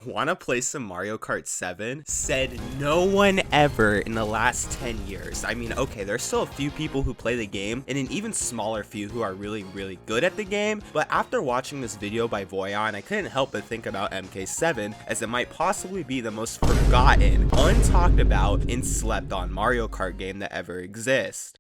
Wanna play some Mario Kart 7? Said no one ever in the last 10 years. I mean, okay, there's still a few people who play the game, and an even smaller few who are really good at the game, but after watching this video by Voyon, I couldn't help but think about MK7, as it might possibly be the most forgotten, untalked about, and slept on Mario Kart game that ever exists.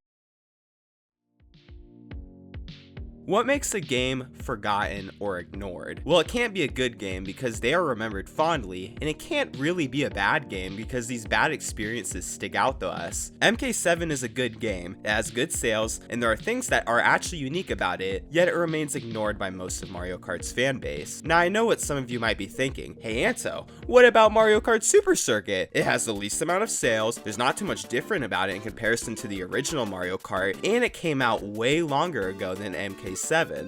What makes a game forgotten or ignored? Well, it can't be a good game because they are remembered fondly, and it can't really be a bad game because these bad experiences stick out to us. MK7 is a good game, it has good sales, and there are things that are actually unique about it, yet it remains ignored by most of Mario Kart's fan base. Now, I know what some of you might be thinking. Hey Anto, what about Mario Kart Super Circuit? It has the least amount of sales, there's not too much different about it in comparison to the original Mario Kart, and it came out way longer ago than MK7.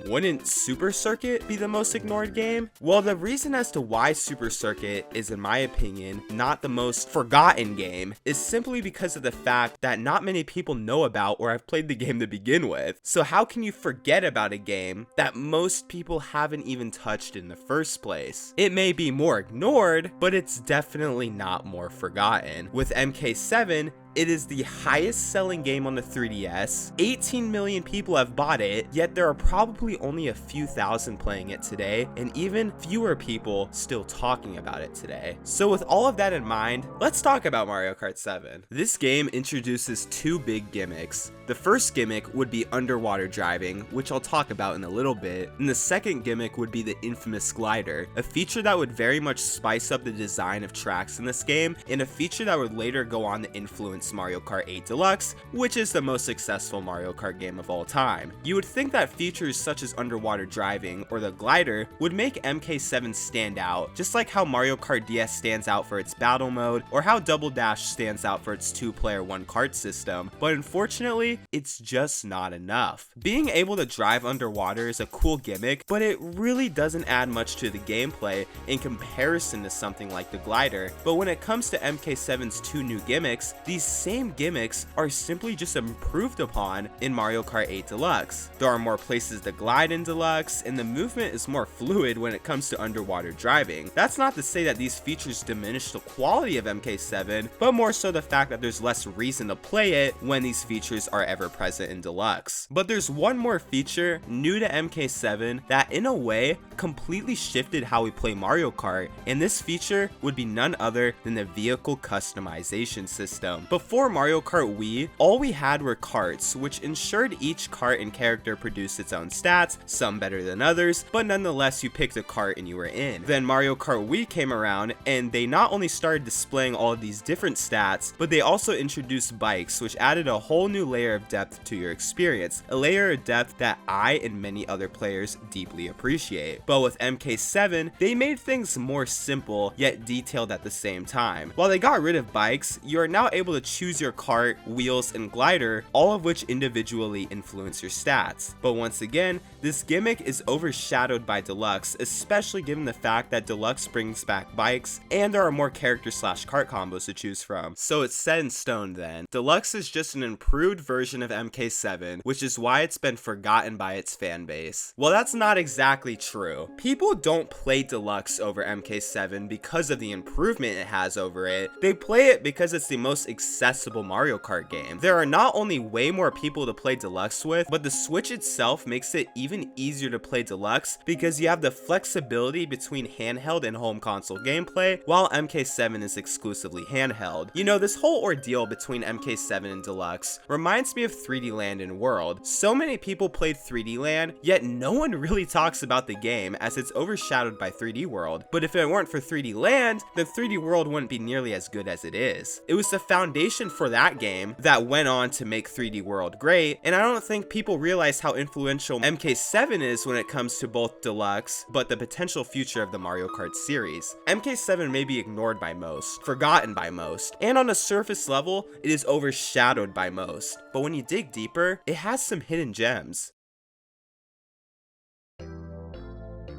Wouldn't Super Circuit be the most ignored game? Well, the reason as to why Super Circuit is, in my opinion, not the most forgotten game is simply because of the fact that not many people know about or have played the game to begin with. So how can you forget about a game that most people haven't even touched in the first place? It may be more ignored, but it's definitely not more forgotten. With MK7, it is the highest selling game on the 3DS, 18 million people have bought it, yet there are probably only a few thousand playing it today, and even fewer people still talking about it today. So with all of that in mind, let's talk about Mario Kart 7. This game introduces two big gimmicks. The first gimmick would be underwater driving, which I'll talk about in a little bit, and the second gimmick would be the infamous glider, a feature that would very much spice up the design of tracks in this game, and a feature that would later go on to influence Mario Kart 8 Deluxe, which is the most successful Mario Kart game of all time. You would think that features such as underwater driving or the glider would make MK7 stand out, just like how Mario Kart DS stands out for its battle mode, or how Double Dash stands out for its 2-player 1-kart system, but unfortunately, it's just not enough. Being able to drive underwater is a cool gimmick, but it really doesn't add much to the gameplay in comparison to something like the glider. But when it comes to MK7's two new gimmicks, these same gimmicks are simply just improved upon in Mario Kart 8 Deluxe. There are more places to glide in Deluxe, and the movement is more fluid when it comes to underwater driving. That's not to say that these features diminish the quality of MK7, but more so the fact that there's less reason to play it when these features are ever present in Deluxe. But there's one more feature new to MK7 that in a way completely shifted how we play Mario Kart, and this feature would be none other than the vehicle customization system. Before Mario Kart Wii, all we had were karts, which ensured each kart and character produced its own stats, some better than others, but nonetheless you picked a kart and you were in. Then Mario Kart Wii came around, and they not only started displaying all of these different stats, but they also introduced bikes, which added a whole new layer of depth to your experience, a layer of depth that I and many other players deeply appreciate. But with MK7, they made things more simple, yet detailed at the same time. While they got rid of bikes, you are now able to choose your kart, wheels, and glider, all of which individually influence your stats. But once again, this gimmick is overshadowed by Deluxe, especially given the fact that Deluxe brings back bikes, and there are more character/kart combos to choose from. So it's set in stone then. Deluxe is just an improved version of MK7, which is why it's been forgotten by its fan base. Well, that's not exactly true. People don't play Deluxe over MK7 because of the improvement it has over it. They play it because it's the most accessible Mario Kart game. There are not only way more people to play Deluxe with, but the Switch itself makes it even easier to play Deluxe because you have the flexibility between handheld and home console gameplay, while MK7 is exclusively handheld. You know, this whole ordeal between MK7 and Deluxe reminds me of 3D Land and World. So many people played 3D Land, yet no one really talks about the game as it's overshadowed by 3D World. But if it weren't for 3D Land, then 3D World wouldn't be nearly as good as it is. It was the foundation for that game that went on to make 3D World great, and I don't think people realize how influential MK7 is when it comes to both Deluxe, but the potential future of the Mario Kart series. MK7 may be ignored by most, forgotten by most, and on a surface level, it is overshadowed by most, but when you dig deeper, it has some hidden gems.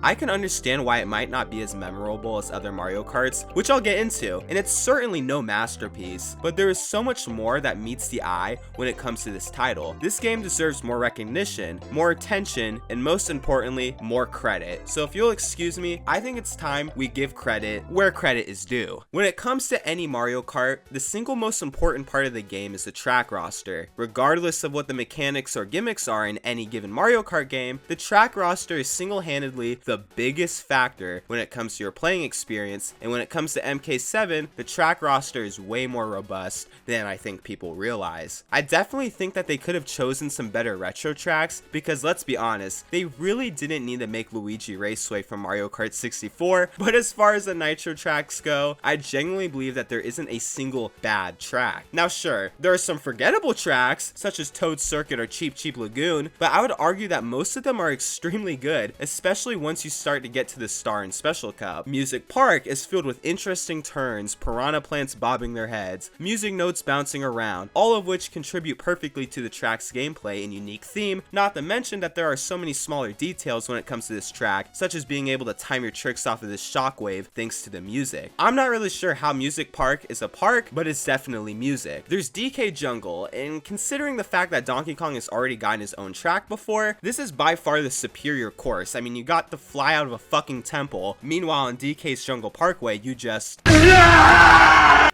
I can understand why it might not be as memorable as other Mario Karts, which I'll get into, and it's certainly no masterpiece, but there is so much more that meets the eye when it comes to this title. This game deserves more recognition, more attention, and most importantly, more credit. So if you'll excuse me, I think it's time we give credit where credit is due. When it comes to any Mario Kart, the single most important part of the game is the track roster. Regardless of what the mechanics or gimmicks are in any given Mario Kart game, the track roster is single-handedly the biggest factor when it comes to your playing experience, and when it comes to MK7, the track roster is way more robust than I think people realize. I definitely think that they could have chosen some better retro tracks, because let's be honest, they really didn't need to make Luigi Raceway from Mario Kart 64, but as far as the Nitro tracks go, I genuinely believe that there isn't a single bad track. Now sure, there are some forgettable tracks, such as Toad Circuit or Cheep Cheep Lagoon, but I would argue that most of them are extremely good, especially once you start to get to the Star and Special Cup. Music Park is filled with interesting turns, piranha plants bobbing their heads, music notes bouncing around, all of which contribute perfectly to the track's gameplay and unique theme, not to mention that there are so many smaller details when it comes to this track, such as being able to time your tricks off of this shockwave thanks to the music. I'm not really sure how Music Park is a park, but it's definitely music. There's DK Jungle, and considering the fact that Donkey Kong has already gotten his own track before, this is by far the superior course. I mean, you got to fly out of a fucking temple, meanwhile in DK's Jungle Parkway, you just...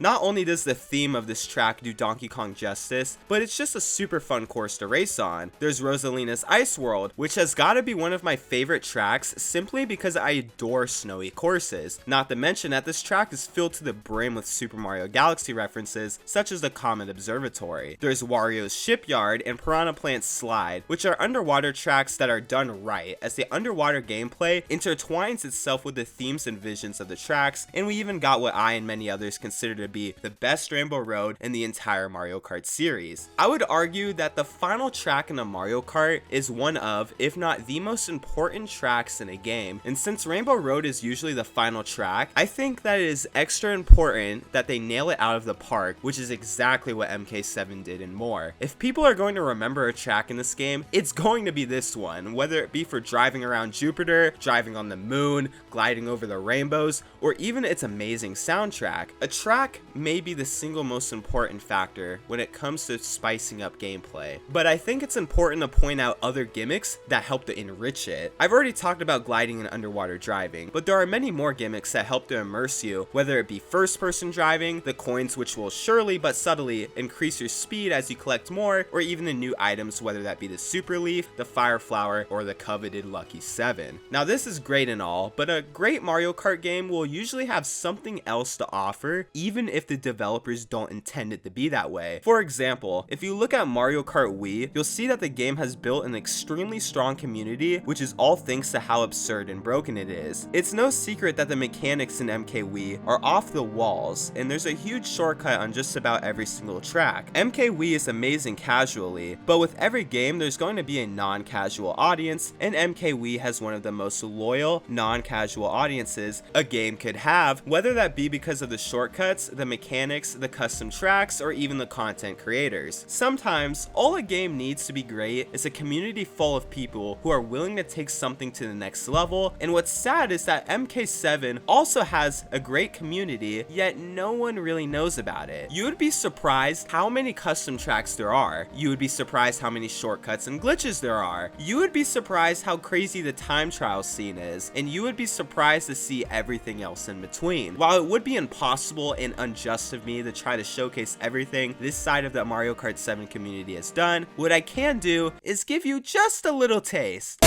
Not only does the theme of this track do Donkey Kong justice, but it's just a super fun course to race on. There's Rosalina's Ice World, which has gotta be one of my favorite tracks simply because I adore snowy courses. Not to mention that this track is filled to the brim with Super Mario Galaxy references, such as the Comet Observatory. There's Wario's Shipyard and Piranha Plant Slide, which are underwater tracks that are done right, as the underwater gameplay intertwines itself with the themes and visions of the tracks, and we even got what I and many others consider to be the best Rainbow Road in the entire Mario Kart series. I would argue that the final track in a Mario Kart is one of, if not the most important tracks in a game, and since Rainbow Road is usually the final track, I think that it is extra important that they nail it out of the park, which is exactly what MK7 did and more. If people are going to remember a track in this game, it's going to be this one, whether it be for driving around Jupiter, driving on the moon, gliding over the rainbows, or even its amazing soundtrack. A track may be the single most important factor when it comes to spicing up gameplay, but I think it's important to point out other gimmicks that help to enrich it. I've already talked about gliding and underwater driving, but there are many more gimmicks that help to immerse you, whether it be first-person driving, the coins which will surely but subtly increase your speed as you collect more, or even the new items, whether that be the Super Leaf, the Fire Flower, or the coveted Lucky 7. Now this is great and all, but a great Mario Kart game will usually have something else to offer, even if the developers don't intend it to be that way. For example, if you look at Mario Kart Wii, you'll see that the game has built an extremely strong community, which is all thanks to how absurd and broken it is. It's no secret that the mechanics in MK Wii are off the walls, and there's a huge shortcut on just about every single track. MK Wii is amazing casually, but with every game there's going to be a non-casual audience, and MK Wii has one of the most loyal non-casual audiences a game could have, whether that be because of the shortcuts, the mechanics, the custom tracks, or even the content creators. Sometimes, all a game needs to be great is a community full of people who are willing to take something to the next level, and what's sad is that MK7 also has a great community, yet no one really knows about it. You would be surprised how many custom tracks there are. You would be surprised how many shortcuts and glitches there are. You would be surprised how crazy the time trial scene is, and you would be surprised to see everything else in between. While it would be impossible and unjust of me to try to showcase everything this side of the Mario Kart 7 community has done, what I can do is give you just a little taste.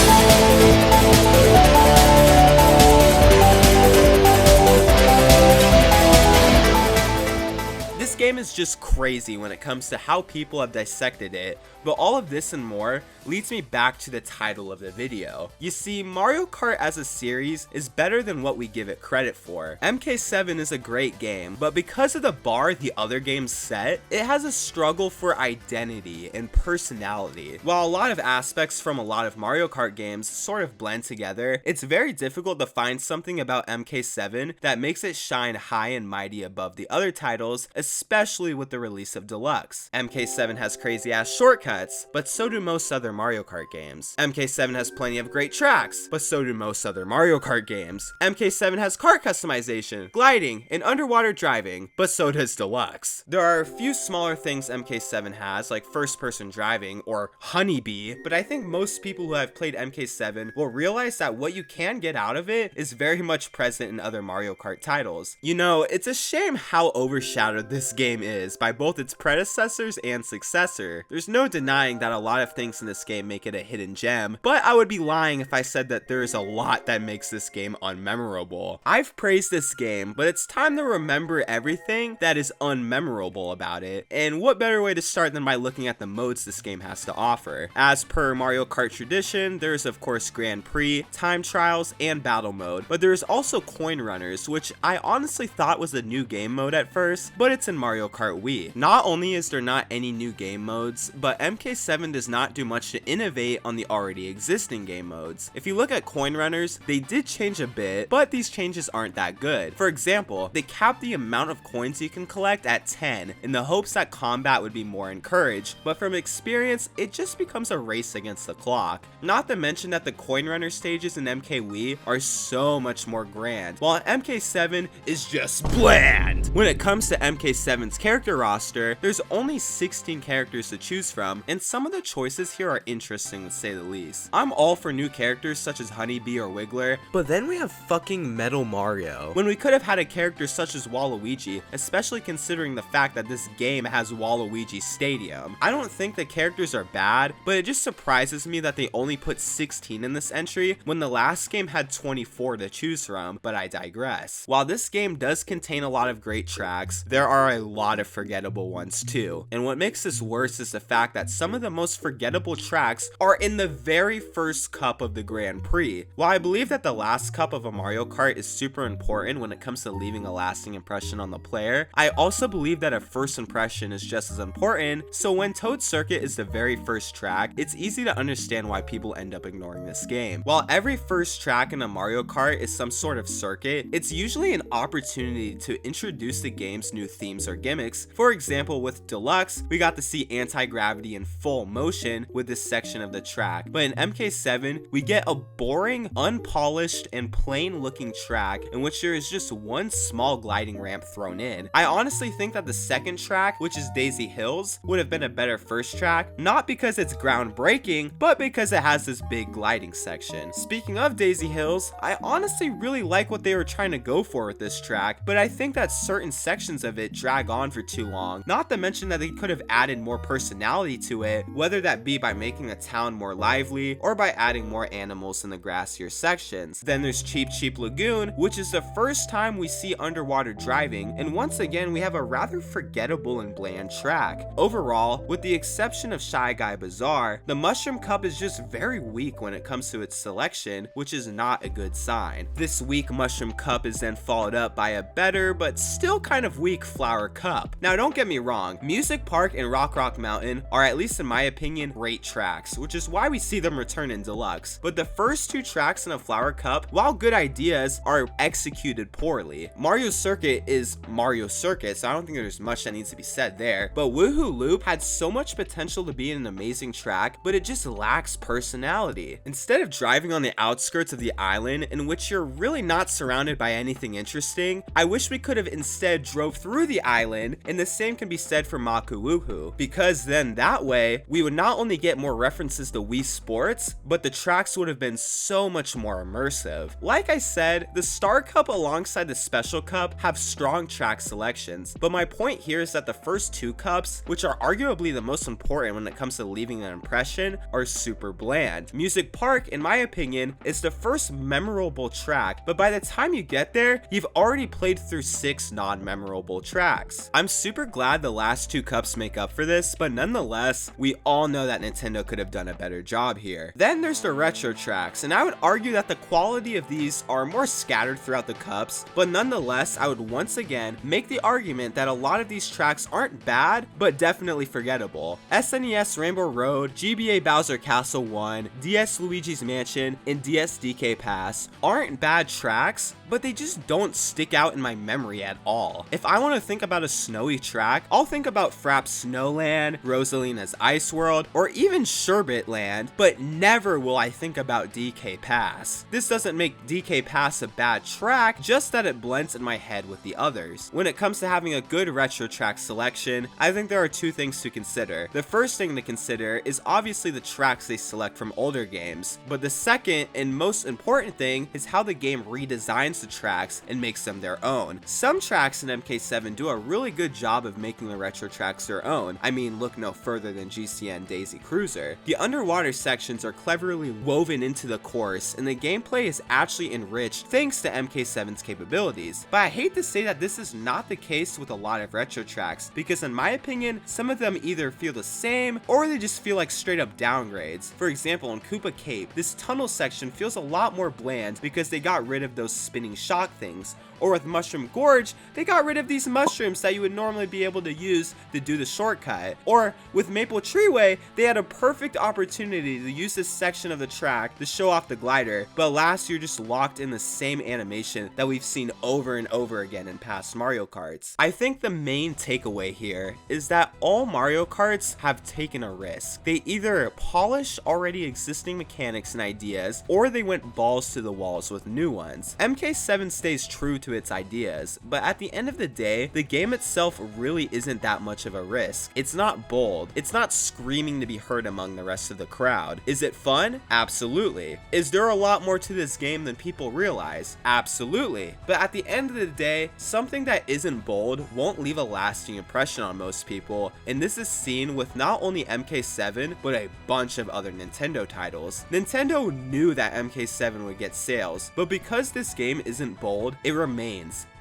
This game is just crazy when it comes to how people have dissected it, but all of this and more leads me back to the title of the video. You see, Mario Kart as a series is better than what we give it credit for. MK7 is a great game, but because of the bar the other games set, it has a struggle for identity and personality. While a lot of aspects from a lot of Mario Kart games sort of blend together, it's very difficult to find something about MK7 that makes it shine high and mighty above the other titles, especially especially with the release of Deluxe. MK7 has crazy ass shortcuts, but so do most other Mario Kart games. MK7 has plenty of great tracks, but so do most other Mario Kart games. MK7 has kart customization, gliding, and underwater driving, but so does Deluxe. There are a few smaller things MK7 has, like first-person driving or Honeybee, but I think most people who have played MK7 will realize that what you can get out of it is very much present in other Mario Kart titles. You know, it's a shame how overshadowed this game is by both its predecessors and successor. There's no denying that a lot of things in this game make it a hidden gem, but I would be lying if I said that there is a lot that makes this game unmemorable. I've praised this game, but it's time to remember everything that is unmemorable about it, and what better way to start than by looking at the modes this game has to offer. As per Mario Kart tradition, there's of course Grand Prix, time trials, and battle mode, but there's also coin runners, which I honestly thought was a new game mode at first, but it's in Mario Kart Wii. Not only is there not any new game modes, but MK7 does not do much to innovate on the already existing game modes. If you look at coin runners, they did change a bit, but these changes aren't that good. For example, they capped the amount of coins you can collect at 10 in the hopes that combat would be more encouraged, but from experience, it just becomes a race against the clock. Not to mention that the coin runner stages in MK Wii are so much more grand, while MK7 is just bland. When it comes to MK7's character roster, there's only 16 characters to choose from, and some of the choices here are interesting to say the least. I'm all for new characters such as Honeybee or Wiggler, but then we have fucking Metal Mario, when we could have had a character such as Waluigi, especially considering the fact that this game has Waluigi Stadium. I don't think the characters are bad, but it just surprises me that they only put 16 in this entry when the last game had 24 to choose from, but I digress. While this game does contain a lot of great tracks, there are a lot of forgettable ones too, and what makes this worse is the fact that some of the most forgettable tracks are in the very first cup of the Grand Prix. While I believe that the last cup of a Mario Kart is super important when it comes to leaving a lasting impression on the player, I also believe that a first impression is just as important, so when Toad Circuit is the very first track, it's easy to understand why people end up ignoring this game. While every first track in a Mario Kart is some sort of circuit, it's usually an opportunity to introduce the game's new themes or gimmicks. For example, with Deluxe, we got to see anti-gravity in full motion with this section of the track, but in MK7, we get a boring, unpolished, and plain looking track in which there is just one small gliding ramp thrown in. I honestly think that the second track, which is Daisy Hills, would have been a better first track, not because it's groundbreaking, but because it has this big gliding section. Speaking of Daisy Hills, I honestly really like what they were trying to go for with this track, but I think that certain sections of it drag on for too long, not to mention that they could have added more personality to it, whether that be by making the town more lively or by adding more animals in the grassier sections. Then there's Cheep Cheep Lagoon, which is the first time we see underwater driving, and once again we have a rather forgettable and bland track. Overall, with the exception of Shy Guy Bazaar, the Mushroom Cup is just very weak when it comes to its selection, which is not a good sign. This weak Mushroom Cup is then followed up by a better but still kind of weak Flower Cup. Now don't get me wrong, Music Park and Rock Rock Mountain are, at least in my opinion, great tracks, which is why we see them return in Deluxe, but the first two tracks in a Flower Cup, while good ideas, are executed poorly. Mario Circuit is Mario Circuit, so I don't think there's much that needs to be said there, but Woohoo Loop had so much potential to be an amazing track, but it just lacks personality. Instead of driving on the outskirts of the island, in which you're really not surrounded by anything interesting, I wish we could have instead drove through the island, and the same can be said for Maku Woohoo, because then that way, we would not only get more references to Wii Sports, but the tracks would have been so much more immersive. Like I said, the Star Cup alongside the Special Cup have strong track selections, but my point here is that the first two cups, which are arguably the most important when it comes to leaving an impression, are super bland. Music Park, in my opinion, is the first memorable track, but by the time you get there, you've already played through 6 non-memorable tracks. I'm super glad the last two cups make up for this, but nonetheless, we all know that Nintendo could have done a better job here. Then there's the retro tracks, and I would argue that the quality of these are more scattered throughout the cups, but nonetheless, I would once again make the argument that a lot of these tracks aren't bad, but definitely forgettable. SNES Rainbow Road, GBA Bowser Castle 1, DS Luigi's Mansion, and DS DK Pass aren't bad tracks, but they just don't stick out in my memory at all. If I want to think about a snowy track, I'll think about Frapp's Snowland, Rosalina's Ice World, or even Sherbet Land, but never will I think about DK Pass. This doesn't make DK Pass a bad track, just that it blends in my head with the others. When it comes to having a good retro track selection, I think there are two things to consider. The first thing to consider is obviously the tracks they select from older games, but the second and most important thing is how the game redesigns the tracks and makes them their own. Some tracks in MK7 do a really good job of making the retro tracks their own. I mean, look no further than GCN Daisy Cruiser. The underwater sections are cleverly woven into the course, and the gameplay is actually enriched thanks to MK7's capabilities. But I hate to say that this is not the case with a lot of retro tracks, because in my opinion, some of them either feel the same or they just feel like straight up downgrades. For example, in Koopa Cape, this tunnel section feels a lot more bland because they got rid of those spinning shock things. Or with Mushroom Gorge, they got rid of these mushrooms that you would normally be able to use to do the shortcut. Or with Maple Treeway, they had a perfect opportunity to use this section of the track to show off the glider, but alas, you're just locked in the same animation that we've seen over and over again in past Mario Karts. I think the main takeaway here is that all Mario Karts have taken a risk. They either polished already existing mechanics and ideas, or they went balls to the walls with new ones. MK7 stays true to its ideas, but at the end of the day, the game itself really isn't that much of a risk. It's not bold, it's not screaming to be heard among the rest of the crowd. Is it fun? Absolutely. Is there a lot more to this game than people realize? Absolutely. But at the end of the day, something that isn't bold won't leave a lasting impression on most people, and this is seen with not only MK7, but a bunch of other Nintendo titles. Nintendo knew that MK7 would get sales, but because this game isn't bold, it remains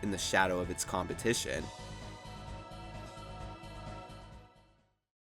in the shadow of its competition.